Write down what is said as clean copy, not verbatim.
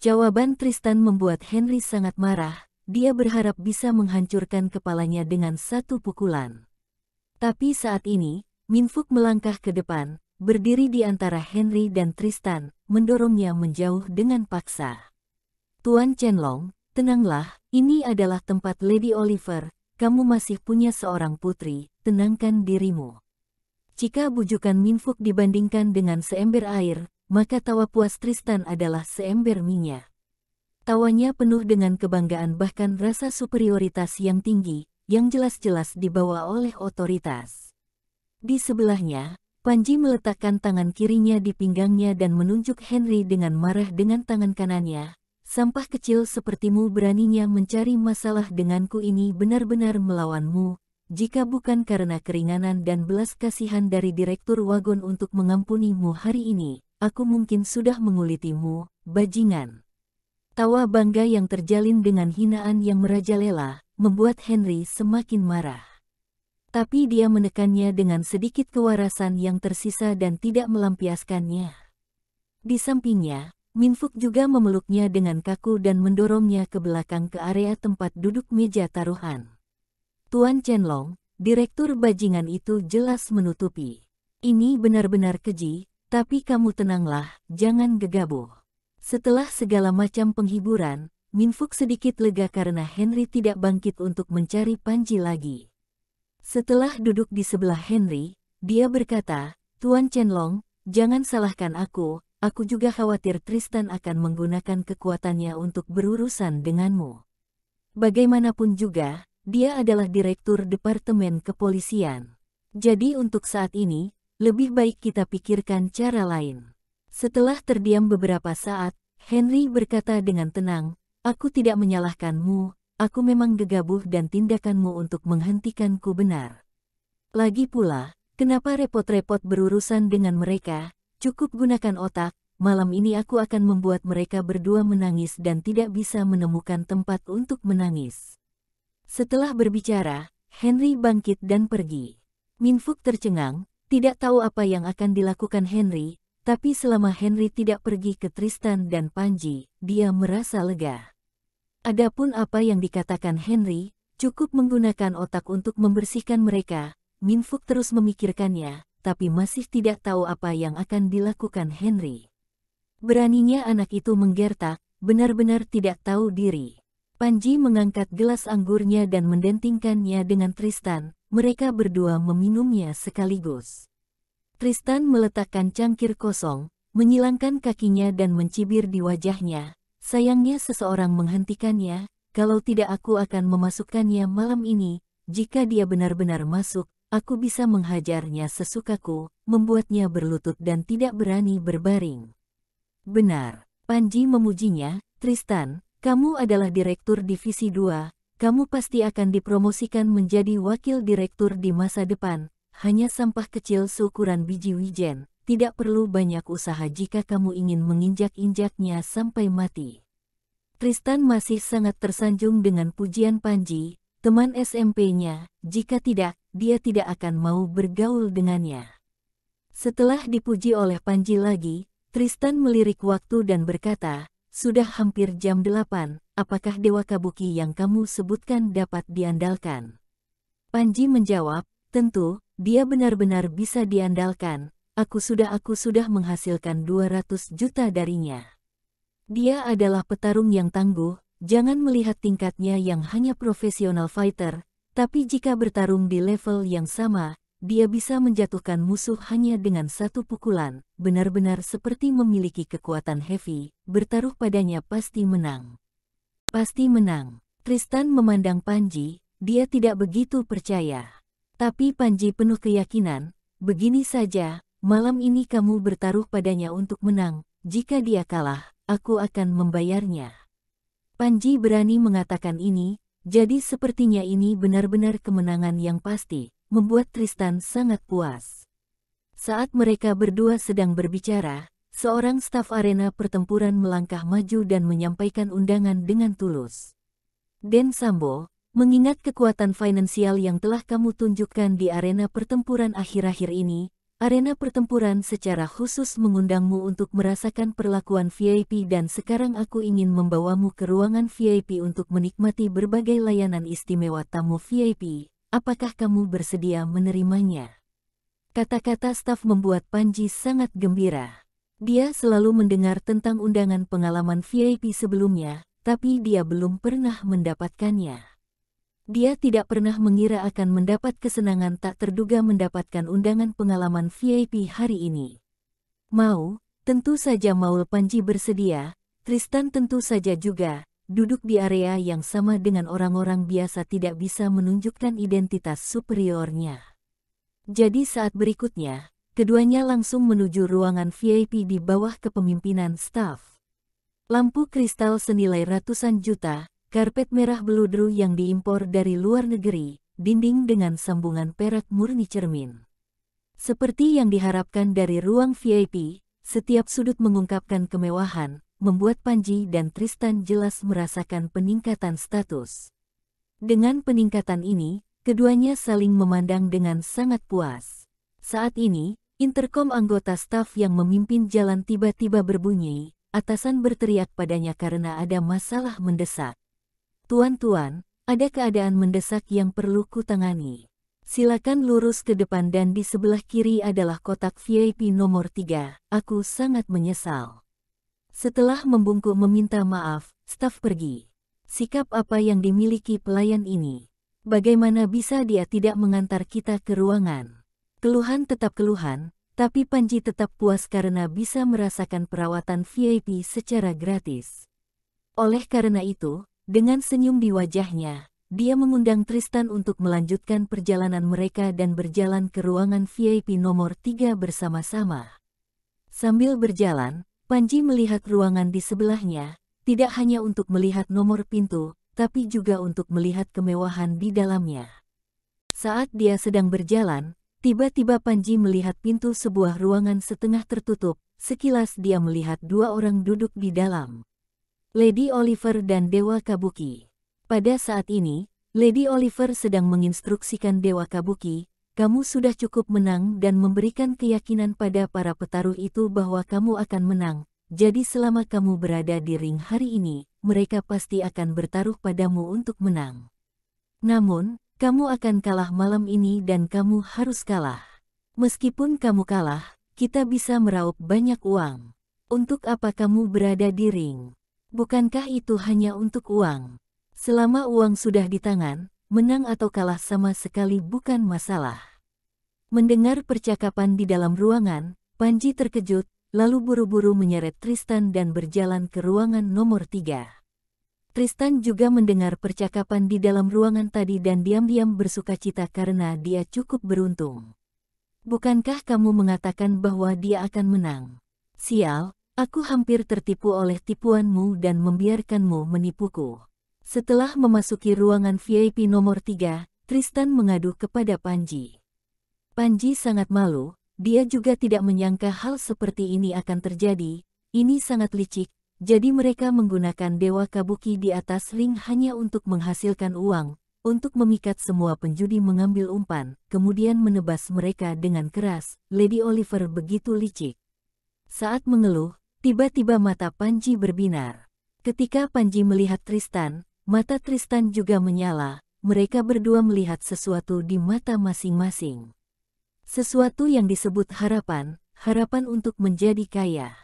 Jawaban Tristan membuat Henry sangat marah. Dia berharap bisa menghancurkan kepalanya dengan satu pukulan. Tapi saat ini, Minfuk melangkah ke depan, berdiri di antara Henry dan Tristan, mendorongnya menjauh dengan paksa. Tuan Chenlong, tenanglah, ini adalah tempat Lady Oliver, kamu masih punya seorang putri, tenangkan dirimu. Jika bujukan Minfuk dibandingkan dengan seember air, maka tawa puas Tristan adalah seember minyak. Tawanya penuh dengan kebanggaan bahkan rasa superioritas yang tinggi, yang jelas-jelas dibawa oleh otoritas. Di sebelahnya, Panji meletakkan tangan kirinya di pinggangnya dan menunjuk Henry dengan marah dengan tangan kanannya. Sampah kecil sepertimu beraninya mencari masalah denganku, ini benar-benar melawanmu. Jika bukan karena keringanan dan belas kasihan dari Direktur Wagon untuk mengampunimu hari ini, aku mungkin sudah mengulitimu, bajingan. Tawa bangga yang terjalin dengan hinaan yang merajalela, membuat Henry semakin marah. Tapi dia menekannya dengan sedikit kewarasan yang tersisa dan tidak melampiaskannya. Di sampingnya, Minfuk juga memeluknya dengan kaku dan mendorongnya ke belakang ke area tempat duduk meja taruhan. Tuan Chenlong, direktur bajingan itu jelas menutupi. Ini benar-benar keji, tapi kamu tenanglah, jangan gegabah. Setelah segala macam penghiburan, Minfuk sedikit lega karena Henry tidak bangkit untuk mencari Panji lagi. Setelah duduk di sebelah Henry, dia berkata, Tuan Chenlong, jangan salahkan aku juga khawatir Tristan akan menggunakan kekuatannya untuk berurusan denganmu. Bagaimanapun juga, dia adalah direktur Departemen Kepolisian. Jadi untuk saat ini, lebih baik kita pikirkan cara lain. Setelah terdiam beberapa saat, Henry berkata dengan tenang, aku tidak menyalahkanmu, aku memang gegabah dan tindakanmu untuk menghentikanku benar. Lagi pula, kenapa repot-repot berurusan dengan mereka, cukup gunakan otak, malam ini aku akan membuat mereka berdua menangis dan tidak bisa menemukan tempat untuk menangis. Setelah berbicara, Henry bangkit dan pergi. Minfuk tercengang, tidak tahu apa yang akan dilakukan Henry. Tapi selama Henry tidak pergi ke Tristan dan Panji, dia merasa lega. Adapun apa yang dikatakan Henry, cukup menggunakan otak untuk membersihkan mereka. Minfuk terus memikirkannya, tapi masih tidak tahu apa yang akan dilakukan Henry. Beraninya anak itu menggertak, benar-benar tidak tahu diri. Panji mengangkat gelas anggurnya dan mendentingkannya dengan Tristan, mereka berdua meminumnya sekaligus. Tristan meletakkan cangkir kosong, menyilangkan kakinya dan mencibir di wajahnya. Sayangnya seseorang menghentikannya, kalau tidak aku akan memasukkannya malam ini. Jika dia benar-benar masuk, aku bisa menghajarnya sesukaku, membuatnya berlutut dan tidak berani berbaring. Benar, Panji memujinya, Tristan, kamu adalah direktur divisi 2, kamu pasti akan dipromosikan menjadi wakil direktur di masa depan. Hanya sampah kecil seukuran biji wijen, tidak perlu banyak usaha jika kamu ingin menginjak-injaknya sampai mati. Tristan masih sangat tersanjung dengan pujian Panji, teman SMP-nya, jika tidak, dia tidak akan mau bergaul dengannya. Setelah dipuji oleh Panji lagi, Tristan melirik waktu dan berkata, sudah hampir jam 8, apakah Dewa Kabuki yang kamu sebutkan dapat diandalkan? Panji menjawab, tentu. Dia benar-benar bisa diandalkan, aku sudah menghasilkan 200 juta darinya. Dia adalah petarung yang tangguh, jangan melihat tingkatnya yang hanya profesional fighter, tapi jika bertarung di level yang sama, dia bisa menjatuhkan musuh hanya dengan satu pukulan, benar-benar seperti memiliki kekuatan heavy, bertaruh padanya pasti menang. Pasti menang. Tristan memandang Panji, dia tidak begitu percaya. Tapi Panji penuh keyakinan, begini saja, malam ini kamu bertaruh padanya untuk menang, jika dia kalah, aku akan membayarnya. Panji berani mengatakan ini, jadi sepertinya ini benar-benar kemenangan yang pasti, membuat Tristan sangat puas. Saat mereka berdua sedang berbicara, seorang staf arena pertempuran melangkah maju dan menyampaikan undangan dengan tulus. Den Sambo, mengingat kekuatan finansial yang telah kamu tunjukkan di arena pertempuran akhir-akhir ini, arena pertempuran secara khusus mengundangmu untuk merasakan perlakuan VIP dan sekarang aku ingin membawamu ke ruangan VIP untuk menikmati berbagai layanan istimewa tamu VIP. Apakah kamu bersedia menerimanya? Kata-kata staf membuat Panji sangat gembira. Dia selalu mendengar tentang undangan pengalaman VIP sebelumnya, tapi dia belum pernah mendapatkannya. Dia tidak pernah mengira akan mendapat kesenangan tak terduga mendapatkan undangan pengalaman VIP hari ini. Tentu saja Maul. Panji bersedia, Tristan tentu saja juga, duduk di area yang sama dengan orang-orang biasa tidak bisa menunjukkan identitas superiornya. Jadi saat berikutnya, keduanya langsung menuju ruangan VIP di bawah kepemimpinan staf. Lampu kristal senilai ratusan juta, karpet merah beludru yang diimpor dari luar negeri, dinding dengan sambungan perak murni cermin. Seperti yang diharapkan dari ruang VIP, setiap sudut mengungkapkan kemewahan, membuat Panji dan Tristan jelas merasakan peningkatan status. Dengan peningkatan ini, keduanya saling memandang dengan sangat puas. Saat ini, interkom anggota staf yang memimpin jalan tiba-tiba berbunyi, atasan berteriak padanya karena ada masalah mendesak. Tuan-tuan, ada keadaan mendesak yang perlu kutangani. Silakan lurus ke depan dan di sebelah kiri adalah kotak VIP nomor 3. Aku sangat menyesal. Setelah membungkuk meminta maaf, staf pergi. Sikap apa yang dimiliki pelayan ini? Bagaimana bisa dia tidak mengantar kita ke ruangan? Keluhan tetap keluhan, tapi Panji tetap puas karena bisa merasakan perawatan VIP secara gratis. Oleh karena itu, dengan senyum di wajahnya, dia mengundang Tristan untuk melanjutkan perjalanan mereka dan berjalan ke ruangan VIP nomor 3 bersama-sama. Sambil berjalan, Panji melihat ruangan di sebelahnya, tidak hanya untuk melihat nomor pintu, tapi juga untuk melihat kemewahan di dalamnya. Saat dia sedang berjalan, tiba-tiba Panji melihat pintu sebuah ruangan setengah tertutup, sekilas dia melihat dua orang duduk di dalam. Lady Oliver dan Dewa Kabuki. Pada saat ini, Lady Oliver sedang menginstruksikan Dewa Kabuki, kamu sudah cukup menang dan memberikan keyakinan pada para petaruh itu bahwa kamu akan menang, jadi selama kamu berada di ring hari ini, mereka pasti akan bertaruh padamu untuk menang. Namun, kamu akan kalah malam ini dan kamu harus kalah. Meskipun kamu kalah, kita bisa meraup banyak uang. Untuk apa kamu berada di ring? Bukankah itu hanya untuk uang? Selama uang sudah di tangan, menang atau kalah sama sekali bukan masalah. Mendengar percakapan di dalam ruangan, Panji terkejut, lalu buru-buru menyeret Tristan dan berjalan ke ruangan nomor 3. Tristan juga mendengar percakapan di dalam ruangan tadi dan diam-diam bersukacita karena dia cukup beruntung. Bukankah kamu mengatakan bahwa dia akan menang? Sial. Aku hampir tertipu oleh tipuanmu dan membiarkanmu menipuku. Setelah memasuki ruangan VIP nomor 3, Tristan mengadu kepada Panji. Panji sangat malu, dia juga tidak menyangka hal seperti ini akan terjadi, ini sangat licik, jadi mereka menggunakan Dewa Kabuki di atas ring hanya untuk menghasilkan uang, untuk memikat semua penjudi mengambil umpan, kemudian menebas mereka dengan keras. Lady Oliver begitu licik. Saat mengeluh, tiba-tiba mata Panji berbinar. Ketika Panji melihat Tristan, mata Tristan juga menyala. Mereka berdua melihat sesuatu di mata masing-masing. Sesuatu yang disebut harapan, harapan untuk menjadi kaya.